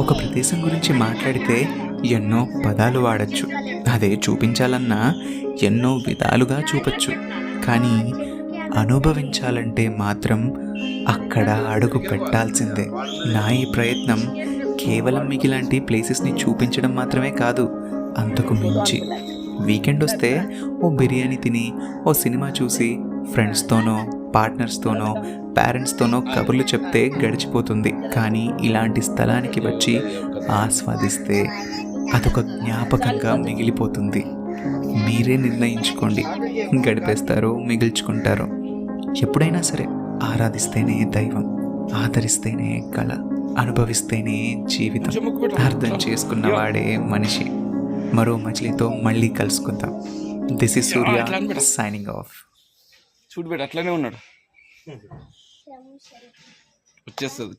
ఒక ప్రదేశం గురించి మాట్లాడితే ఎన్నో పదాలు వాడచ్చు. అదే చూపించాలన్నా ఎన్నో విధాలుగా చూపచ్చు. కానీ అనుభవించాలంటే మాత్రం అక్కడ అడుగు పెట్టాల్సిందే. నా ఈ ప్రయత్నం కేవలం మీకు ఇలాంటి ప్లేసెస్ని చూపించడం మాత్రమే కాదు, అంతకు మించి. వీకెండ్ వస్తే ఓ బిర్యానీ తిని, ఓ సినిమా చూసి, ఫ్రెండ్స్తోనో, పార్ట్నర్స్తోనో, పేరెంట్స్తోనో కబుర్లు చెప్తే గడిచిపోతుంది. కానీ ఇలాంటి స్థలానికి వచ్చి ఆస్వాదిస్తే అదొక జ్ఞాపకంగా మిగిలిపోతుంది. మీరే నిర్ణయించుకోండి, గడిపేస్తారో మిగిల్చుకుంటారో. ఎప్పుడైనా సరే ఆరాధిస్తేనే దైవం, ఆదరిస్తేనే కళ, అనుభవిస్తేనే జీవితం. అర్థం చేసుకున్నవాడే మనిషి. మరో మజిలీతో మళ్ళీ కలుసుకుందాం. This is Surya signing off. చూడు బేట అట్లనే ఉన్నాడు. వచ్చేస్తుంది.